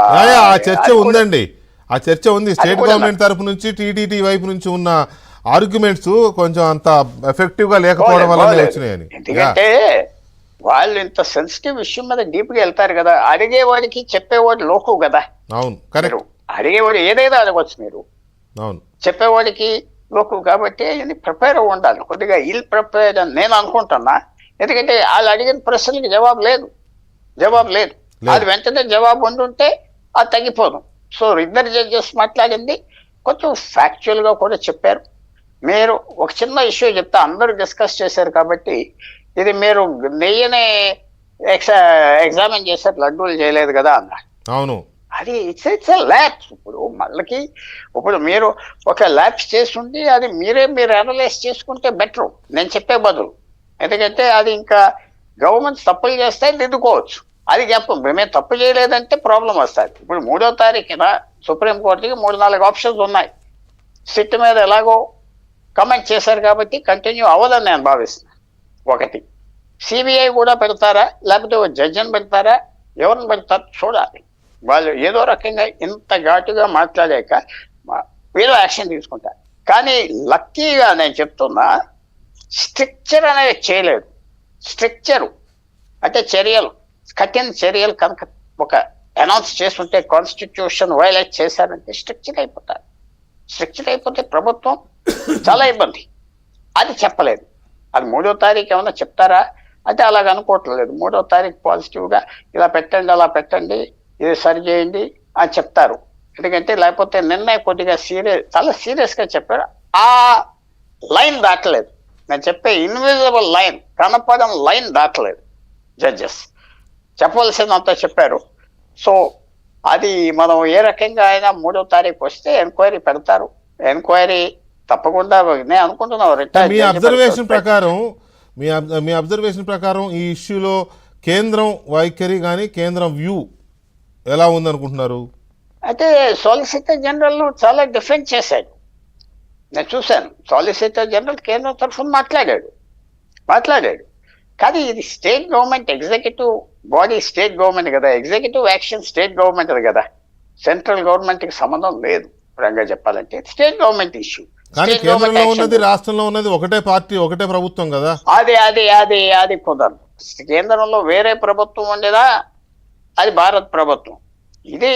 ఆ చర్చ ఉందండి, ఆ చర్చ ఉంది. స్టేట్ గవర్నమెంట్ తరఫు నుంచి టీటీడీ వైపు నుంచి ఉన్న ఆర్గ్యుమెంట్స్ కొంచెం అంత ఎఫెక్టివ్ గా లేకపోవడం వల్ల వచ్చినాయని. ఎందుకంటే వాళ్ళు ఇంత సెన్సిటివ్ విషయం మీద డీప్ గా వెళ్తారు కదా, అడిగేవాడికి చెప్పేవాడు లోకు కదా. అవును, కరెక్ట్. అడిగేవాడు ఏదైనా అడగవచ్చు మీరు, అవును, చెప్పేవాడికి లోకు. కాబట్టి ప్రిపేర్ ఉండాలి. కొద్దిగా ఇల్ ప్రిపేర్డ్ అని నేను అనుకుంటున్నా. ఎందుకంటే వాళ్ళు అడిగిన ప్రశ్నలకి జవాబు లేదు. అది వెంటనే జవాబు ఉండుంటే అది తగ్గిపోదు. సో ఇద్దరు జడ్జెస్ మాట్లాడింది కొంచెం ఫ్యాక్చువల్ గా కూడా చెప్పారు. మీరు ఒక చిన్న ఇష్యూ చెప్తే అందరూ డిస్కస్ చేశారు కాబట్టి, ఇది మీరు నెయ్యనే ఎగ్జామిన్ చేశారు, లడ్డూలు చేయలేదు కదా అన్నారు. అవును, అది ఇట్స్ ల్యాబ్స్. ఇప్పుడు మీరు ఒక ల్యాబ్స్ చేస్తుంటే అది మీరు అనలైజ్ చేసుకుంటే బెటర్, నేను చెప్పే బదులు. ఎందుకంటే అది ఇంకా గవర్నమెంట్ తప్పులు చేస్తే దిద్దుకోవచ్చు. అది చెప్పం, మేము తప్పు చేయలేదంటే ప్రాబ్లం వస్తుంది. ఇప్పుడు 3వ తారీఖున సుప్రీంకోర్టుకి 3-4 ఆప్షన్స్ ఉన్నాయి. సిట్ మీద ఎలాగో కమెంట్ చేశారు కాబట్టి కంటిన్యూ అవ్వదని నేను భావిస్తున్నాను. ఒకటి, సిబిఐ కూడా పెడతారా లేకపోతే ఒక జడ్జిని పెడతారా, ఎవరిని పెడతారు చూడాలి. వాళ్ళు ఏదో రకంగా ఇంత ఘాటుగా మాట్లాడాక వీళ్ళు యాక్షన్ తీసుకుంటారు. కానీ లక్కీగా నేను చెప్తున్నా, స్ట్రక్చర్ అనేది చేయలేదు. స్ట్రక్చరు అంటే చర్యలు, కఠిన చర్యలు కనుక ఒక అనౌన్స్ చేస్తుంటే కాన్స్టిట్యూషన్ వైలేట్ చేశారంటే స్ట్రక్చర్ అయిపోతారు. స్ట్రక్చర్ అయిపోతే ప్రభుత్వం చాలా ఇబ్బంది. అది చెప్పలేదు. అది 3వ తారీఖు ఏమన్నా చెప్తారా అంటే అలాగ అనుకోవట్లేదు. 3వ తారీఖు పాజిటివ్గా ఇలా పెట్టండి, అలా పెట్టండి, ఇది సరి చేయండి అని చెప్తారు. ఎందుకంటే లేకపోతే నిన్నే కొద్దిగా చాలా సీరియస్గా చెప్పారు. ఆ లైన్ దాటలేదు. నేను చెప్పే ఇన్విజిబుల్ లైన్, కనపడం లైన్ దాటలేదు. జడ్జెస్ చెప్పవలసిందంతా చెప్పారు. సో అది మనం ఏ రకంగా అయినా 3వ తారీఖు వస్తే ఎంక్వైరీ పెడతారు. ఎంక్వైరీ తప్పకుండా నేను అనుకుంటున్నాను. మీ అబ్జర్వేషన్ ప్రకారం ఈ ఇష్యూలో కేంద్రం వైఖరి కానీ కేంద్రం వ్యూ ఎలా ఉందనుకుంటున్నారు? అయితే సాలిసిటర్ జనరల్ చాలా డిఫెండ్ చేశాడు. నేను చూశాను. సాలిసిటర్ జనరల్ కేంద్రం తరఫున మాట్లాడాడు. కానీ ఇది state government executive body, state government కదా, ఎగ్జిక్యూటివ్ యాక్షన్ స్టేట్ గవర్నమెంట్ కదా, సెంట్రల్ గవర్నమెంట్కి సంబంధం లేదు. పరంగా చెప్పాలంటే స్టేట్ గవర్నమెంట్ ఇష్యూ. కేంద్రంలో ఉన్నది, రాష్ట్రంలో ఉన్నది ఒకటే పార్టీ, ఒకటే ప్రభుత్వం కదా. అది కుదరదు. కేంద్రంలో వేరే ప్రభుత్వం ఉండేదా, అది భారత ప్రభుత్వం. ఇది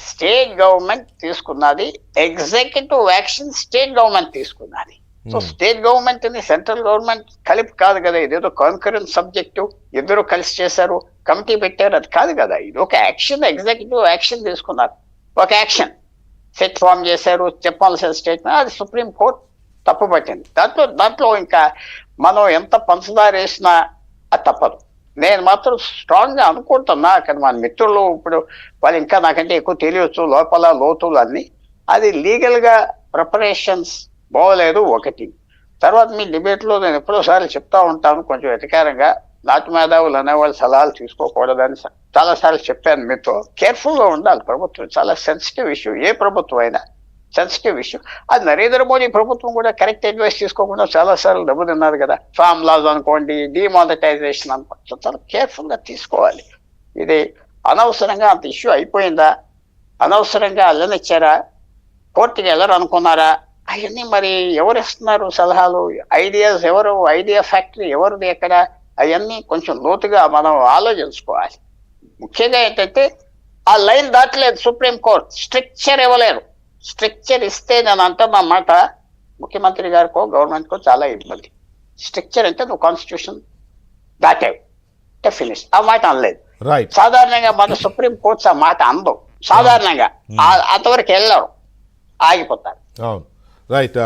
స్టేట్ గవర్నమెంట్ తీసుకున్నది, ఎగ్జిక్యూటివ్ యాక్షన్ స్టేట్ గవర్నమెంట్ తీసుకున్నది. సో స్టేట్ గవర్నమెంట్ ని సెంట్రల్ గవర్నమెంట్ కలిపి కాదు కదా. ఇదేదో కాన్కరెంట్ సబ్జెక్టు, ఇద్దరు కలిసి చేశారు, కమిటీ పెట్టారు, అది కాదు కదా. ఇది ఒక యాక్షన్, ఎగ్జిక్యూటివ్ యాక్షన్ తీసుకున్నారు. ఒక యాక్షన్ సెట్ ఫామ్ చేశారు, చెప్పాల్సిన స్టేట్మెంట్, అది సుప్రీం కోర్టు తప్పుపట్టింది. దాంట్లో ఇంకా మనం ఎంత పంచదార వేసినా అది తప్పదు. నేను మాత్రం స్ట్రాంగ్ గా అనుకుంటున్నా. అక్కడ మన మిత్రులు ఇప్పుడు వాళ్ళు ఇంకా నాకంటే ఎక్కువ తెలియచ్చు లోపల లోతులు అన్ని. అది లీగల్ గా ప్రిపరేషన్స్ బాగోలేదు ఒకటి. తర్వాత మీ డిబేట్లో నేను ఎప్పుడోసారి చెప్తా ఉంటాను, కొంచెం వెటకారంగా, నాటు మేధావులు అనేవాళ్ళు సలహాలు తీసుకోకూడదని చాలాసార్లు చెప్పాను మీతో. కేర్ఫుల్గా ఉండాలి ప్రభుత్వం. చాలా సెన్సిటివ్ ఇష్యూ, ఏ ప్రభుత్వం అయినా సెన్సిటివ్ ఇష్యూ. అది నరేంద్ర మోడీ ప్రభుత్వం కూడా కరెక్ట్ అడ్వైస్ తీసుకోకుండా చాలాసార్లు దెబ్బ తిన్నారు కదా. ఫామ్ లాస్ అనుకోండి, డిమానిటైజేషన్ అనుకోండి, చాలా కేర్ఫుల్గా తీసుకోవాలి. ఇది అనవసరంగా అంత ఇష్యూ అయిపోయిందా, అనవసరంగా అల్లనిచ్చారా, కోర్టుకి వెళ్ళరు అనుకున్నారా, అవన్నీ మరి ఎవరు ఇస్తున్నారు సలహాలు, ఐడియాస్ ఎవరు, ఐడియా ఫ్యాక్టరీ ఎవరిది ఎక్కడ, అవన్నీ కొంచెం లోతుగా మనం ఆలోచించుకోవాలి. ముఖ్యంగా ఏంటంటే ఆ లైన్ దాటలేదు సుప్రీంకోర్టు, స్ట్రక్చర్ ఇవ్వలేరు. స్ట్రక్చర్ ఇస్తే నేను అంటున్న మాట ముఖ్యమంత్రి గారికో గవర్నమెంట్కో చాలా ఇబ్బంది. స్ట్రక్చర్ అంటే నువ్వు కాన్స్టిట్యూషన్ దాటావు అంటే ఫినిష్, ఆ మాట అనలేదు. సాధారణంగా మన సుప్రీం కోర్ట్స్ ఆ మాట అందం. సాధారణంగా అంతవరకు వెళ్ళరు, ఆగిపోతారు. రైట్.